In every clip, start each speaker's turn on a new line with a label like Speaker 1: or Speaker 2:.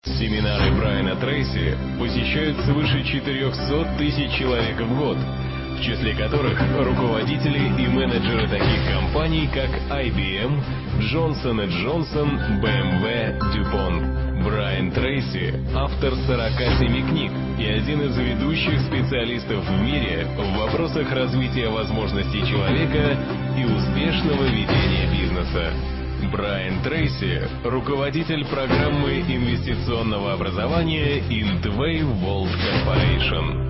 Speaker 1: Семинары Брайана Трейси посещают свыше 400 тысяч человек в год, в числе которых руководители и менеджеры таких компаний, как IBM, Johnson & Johnson, BMW, DuPont. Брайан Трейси – автор 47 книг и один из ведущих специалистов в мире в вопросах развития возможностей человека и успешного ведения бизнеса. Брайан Трейси – руководитель программы инвестиционного образования Intway World Corporation.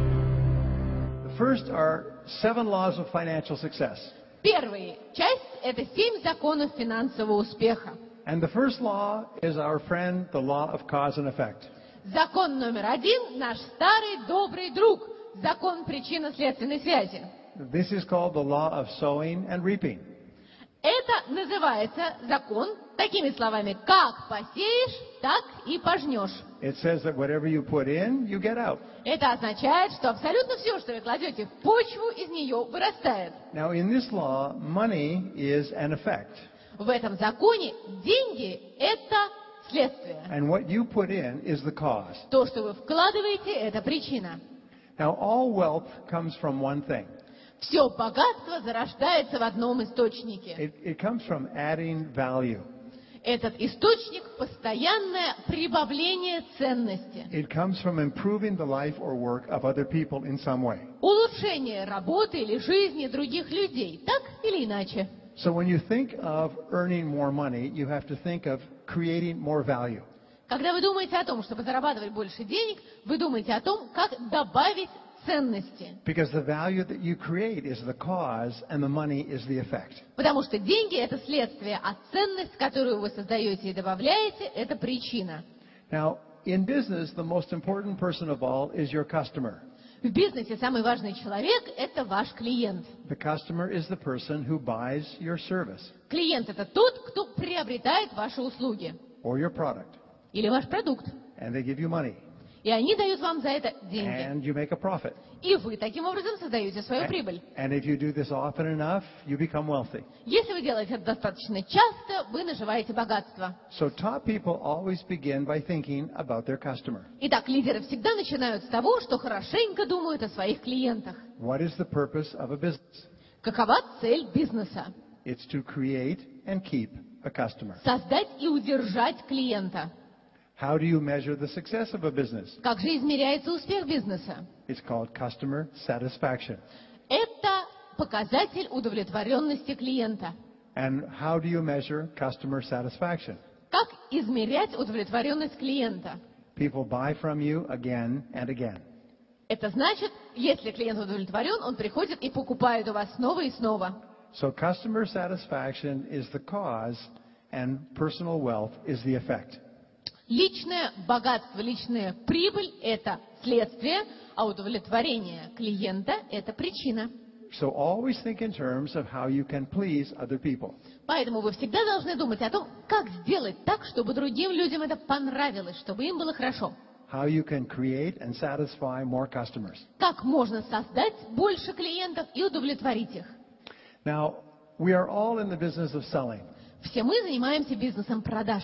Speaker 2: The first are 7 laws of financial success.
Speaker 3: Первая часть – это 7 законов финансового успеха.
Speaker 2: And the first law is our friend, the law of cause and effect.
Speaker 3: Закон номер 1 – наш старый добрый друг, закон причинно-следственной связи.
Speaker 2: This is called the law of sowing and reaping.
Speaker 3: Это называется закон такими словами: как посеешь, так и пожнешь.
Speaker 2: It says that whatever you put in, you get out.
Speaker 3: Это означает, что абсолютно все, что вы кладете в почву, из нее вырастает.
Speaker 2: Now, in this law, money is an effect.
Speaker 3: В этом законе деньги – это следствие.
Speaker 2: And what you put in is the cause.
Speaker 3: То, что вы вкладываете – это причина.
Speaker 2: Now, all wealth comes from one thing.
Speaker 3: Все богатство зарождается в одном источнике.
Speaker 2: It comes from adding value.
Speaker 3: Этот источник – постоянное прибавление ценности.
Speaker 2: It comes from improving the life or work of other people in some way.
Speaker 3: Улучшение работы или жизни других людей, так или иначе.
Speaker 2: So when you think of earning more money, you have to think of creating more value.
Speaker 3: Когда вы думаете о том, чтобы зарабатывать больше денег, вы думаете о том, как добавить ценности.
Speaker 2: Because the value that you create is the cause and the money is the effect.
Speaker 3: Потому что деньги – это следствие, а ценность, которую вы создаете и добавляете – это причина.
Speaker 2: Now, in business, the most important person of all is your customer.
Speaker 3: В бизнесе самый важный человек – это ваш клиент.
Speaker 2: The customer is the person who buys your service
Speaker 3: Клиент – это тот, кто приобретает ваши услуги
Speaker 2: or your product,
Speaker 3: или ваш продукт.
Speaker 2: and they give you money,
Speaker 3: И они дают вам за это деньги.
Speaker 2: and you make a profit.
Speaker 3: И вы таким образом создаете свою прибыль.
Speaker 2: And if you do this often enough, you become wealthy.
Speaker 3: Если вы делаете это достаточно часто, вы наживаете богатство.
Speaker 2: So top people always begin by thinking about their customer.
Speaker 3: Итак, лидеры всегда начинают с того, что хорошенько думают о своих клиентах.
Speaker 2: What is the purpose of a business?
Speaker 3: Какова цель бизнеса?
Speaker 2: It's to create and keep a customer.
Speaker 3: Создать и удержать клиента.
Speaker 2: How do you measure the success of a business?
Speaker 3: Как же измеряется успех бизнеса?
Speaker 2: It's called customer satisfaction.
Speaker 3: Это показатель удовлетворенности клиента.
Speaker 2: And how do you measure customer satisfaction?
Speaker 3: Как измерять удовлетворенность клиента?
Speaker 2: People buy from you again and again.
Speaker 3: Это значит, если клиент удовлетворен, он приходит и покупает у вас снова и снова.
Speaker 2: So customer satisfaction is the cause and personal wealth is the effect.
Speaker 3: Личное богатство, личная прибыль – это следствие, а удовлетворение клиента – это причина.
Speaker 2: So always think in terms of how you can please other people.
Speaker 3: Поэтому вы всегда должны думать о том, как сделать так, чтобы другим людям это понравилось, чтобы им было хорошо.
Speaker 2: How you can create and satisfy more customers.
Speaker 3: Как можно создать больше клиентов и удовлетворить их.
Speaker 2: Now, we are all in the business of selling.
Speaker 3: Все мы занимаемся бизнесом продаж.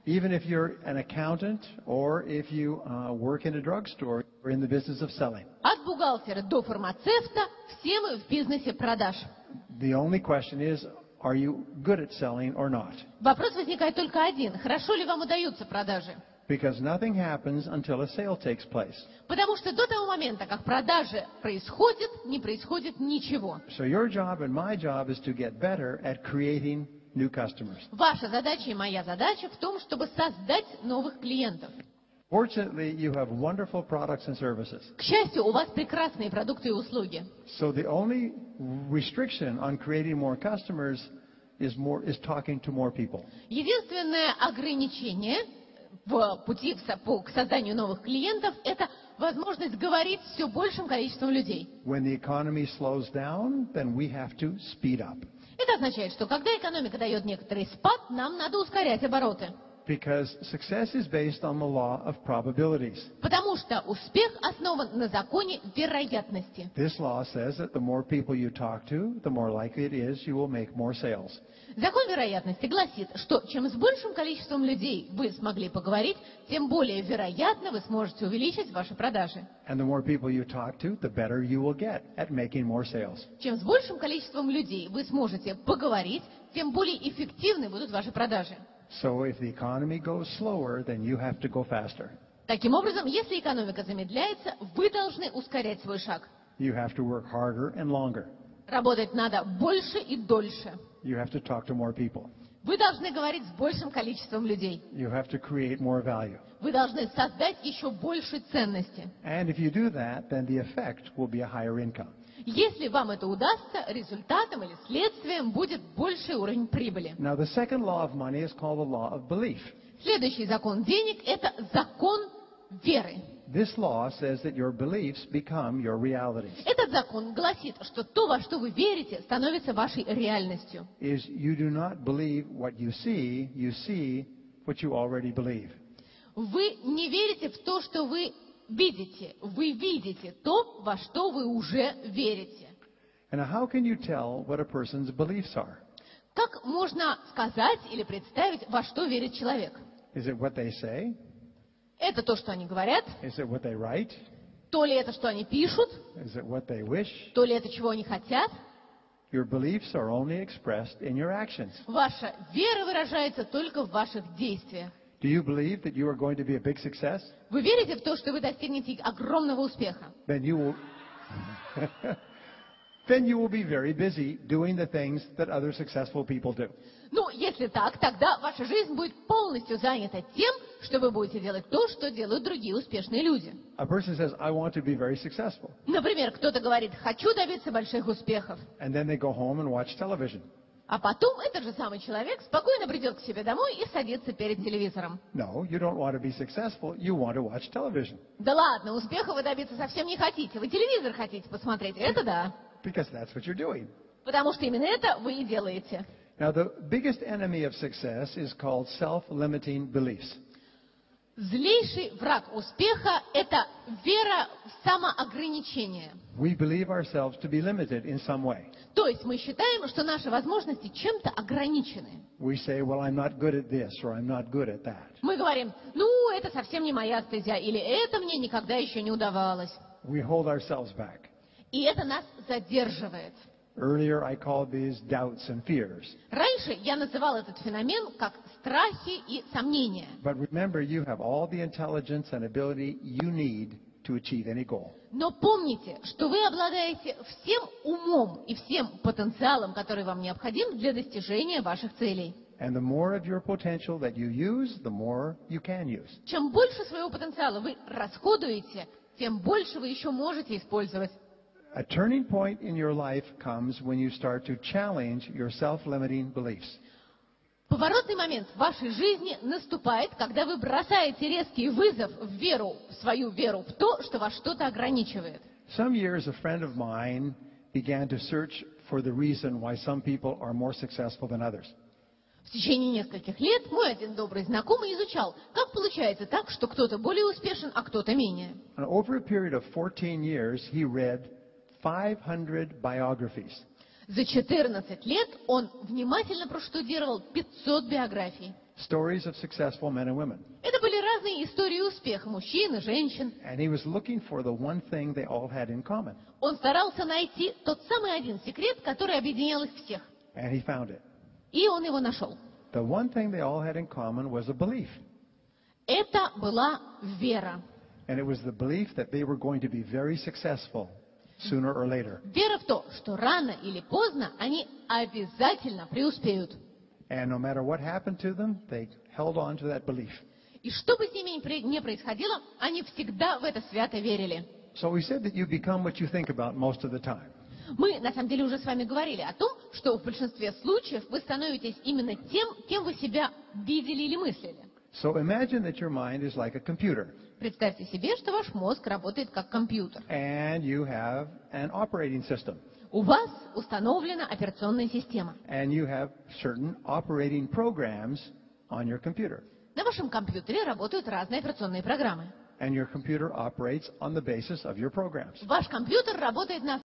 Speaker 2: Even if you're an accountant or if you work in a drugstore, you're in the business of selling.
Speaker 3: От бухгалтера до фармацевта все мы в бизнесе продаж.
Speaker 2: The only question is, are you good at selling or not?
Speaker 3: Вопрос возникает только один. Хорошо ли вам удаются продажи?
Speaker 2: Because nothing happens until a sale takes place.
Speaker 3: Потому что до того момента, как продажи происходят, не происходит ничего.
Speaker 2: So your job and my job is to get better at creating new customers.
Speaker 3: Ваша задача и моя задача в том, чтобы создать новых клиентов.
Speaker 2: Fortunately, you have wonderful products and services.
Speaker 3: К счастью, у вас прекрасные продукты и услуги.
Speaker 2: So the only restriction on creating more customers is talking to more people.
Speaker 3: Единственное ограничение в пути к созданию новых клиентов – это возможность говорить с все большим количеством людей.
Speaker 2: When the economy slows down, then we have to speed up.
Speaker 3: Это означает, что когда экономика дает некоторый спад, нам надо ускорять обороты.
Speaker 2: Because success is based on the law of probabilities.
Speaker 3: Потому что успех основан на законе вероятности.
Speaker 2: This law says that the more people you talk to, the more likely it is you will make more sales.
Speaker 3: Закон вероятности гласит, что чем с большим количеством людей вы смогли поговорить, тем более вероятно вы сможете увеличить ваши продажи.
Speaker 2: And the more people you talk to, the better you will get at making more sales.
Speaker 3: Чем с большим количеством людей вы сможете поговорить, тем более эффективны будут ваши продажи.
Speaker 2: So if the economy goes slower, then you have to go faster.
Speaker 3: Таким образом, если экономика замедляется, вы должны ускорять свой шаг.
Speaker 2: You have to work harder and longer.
Speaker 3: Работать надо больше и дольше.
Speaker 2: You have to talk to more people.
Speaker 3: Вы должны говорить с большим количеством людей.
Speaker 2: You have to create more value.
Speaker 3: Вы должны создать еще больше ценности.
Speaker 2: And if you do that, then the effect will be a higher income.
Speaker 3: Если вам это удастся, результатом или следствием будет больший уровень прибыли.
Speaker 2: Now, the second law of money is called the law of belief.
Speaker 3: Следующий закон денег – это закон веры.
Speaker 2: This law says that your beliefs become your reality.
Speaker 3: Этот закон гласит, что то, во что вы верите, становится вашей реальностью.
Speaker 2: Is you do not believe what you see what you already believe.
Speaker 3: Вы не верите в то, что вы видите то, во что вы уже верите.
Speaker 2: And how can you tell what a person's beliefs are?
Speaker 3: Как можно сказать или представить, во что верит человек?
Speaker 2: Is it what they say?
Speaker 3: Это то, что они говорят?
Speaker 2: Is it what they write?
Speaker 3: То ли это, что они пишут?
Speaker 2: Is it what they wish?
Speaker 3: То ли это, чего они хотят?
Speaker 2: Your beliefs are only expressed in your actions.
Speaker 3: Ваша вера выражается только в ваших действиях.
Speaker 2: Do you believe that you are going to be a big success?
Speaker 3: Вы верите в то, что вы достигнете огромного успеха?
Speaker 2: Then you will be very busy doing the things that other successful people do.
Speaker 3: Ну, если так, тогда ваша жизнь будет полностью занята тем, что вы будете делать то, что делают другие успешные люди.
Speaker 2: A person says, I want to be very successful.
Speaker 3: Например, кто-то говорит, хочу добиться больших успехов.
Speaker 2: And then they go home and watch television.
Speaker 3: А потом этот же самый человек спокойно придет к себе домой и садится перед телевизором.
Speaker 2: No, you don't want to be successful. You want to watch television.
Speaker 3: Да ладно, успеха вы добиться совсем не хотите. Вы телевизор хотите посмотреть. Это да.
Speaker 2: Because that's what you're doing.
Speaker 3: Потому что именно это вы и делаете.
Speaker 2: Now, the biggest enemy of success is called self-limiting beliefs.
Speaker 3: Злейший враг успеха – это вера в самоограничение.
Speaker 2: We believe ourselves to be limited in some way.
Speaker 3: То есть мы считаем, что наши возможности чем-то ограничены.
Speaker 2: We say, well, I'm not good at this or I'm not good at that.
Speaker 3: Мы говорим, ну, это совсем не моя стезя, или это мне никогда еще не удавалось.
Speaker 2: We hold ourselves back.
Speaker 3: И это нас задерживает.
Speaker 2: Earlier, I called these doubts and fears.
Speaker 3: Раньше я называл этот феномен как страхи и сомнения.
Speaker 2: But remember, you have all the intelligence and ability you need to achieve any goal.
Speaker 3: Но помните, что вы обладаете всем умом и всем потенциалом, который вам необходим для достижения ваших целей.
Speaker 2: And the more of your potential that you use, the more you can use.
Speaker 3: Чем больше своего потенциала вы расходуете, тем больше вы еще можете использовать.
Speaker 2: A turning point in your life comes when you start to challenge your self-limiting beliefs.
Speaker 3: Поворотный момент в вашей жизни наступает, когда вы бросаете резкий вызов в свою веру в то, что вас что-то ограничивает.
Speaker 2: Some years, a friend of mine began to search for the reason why some people are more successful than others.
Speaker 3: В течение нескольких лет мой один добрый знакомый изучал, как получается так, что кто-то более успешен, а кто-то менее.
Speaker 2: And over a period of 14 years, he read 500 biographies.
Speaker 3: За 14 лет он внимательно проштудировал 500 биографий.
Speaker 2: Stories of successful men and women.
Speaker 3: Это были разные истории успеха мужчин и женщин.
Speaker 2: And he was looking for the one thing they all had in common.
Speaker 3: Он старался найти тот самый один секрет, который объединял их всех.
Speaker 2: And he found it.
Speaker 3: И он его нашел.
Speaker 2: The one thing they all had in common was a belief.
Speaker 3: Это была вера.
Speaker 2: And it was the belief that they were going to be very successful sooner or later.
Speaker 3: Вера в то, что рано или поздно они обязательно преуспеют.
Speaker 2: And no matter what happened to them, they held on to that belief.
Speaker 3: И что бы с ними ни происходило, они всегда в это свято верили.
Speaker 2: So we said that you become what you think about most of the time.
Speaker 3: Мы, на самом деле, уже с вами говорили о том, что в большинстве случаев вы становитесь именно тем, кем вы себя видели или мыслили.
Speaker 2: So imagine that your mind is like a computer.
Speaker 3: Представьте себе, что ваш мозг работает как компьютер.
Speaker 2: And you have an operating system.
Speaker 3: У вас установлена операционная система.
Speaker 2: And you have certain operating programs on your computer.
Speaker 3: На вашем компьютере работают разные операционные программы.
Speaker 2: And your computer operates on the basis of your programs.
Speaker 3: Ваш компьютер работает на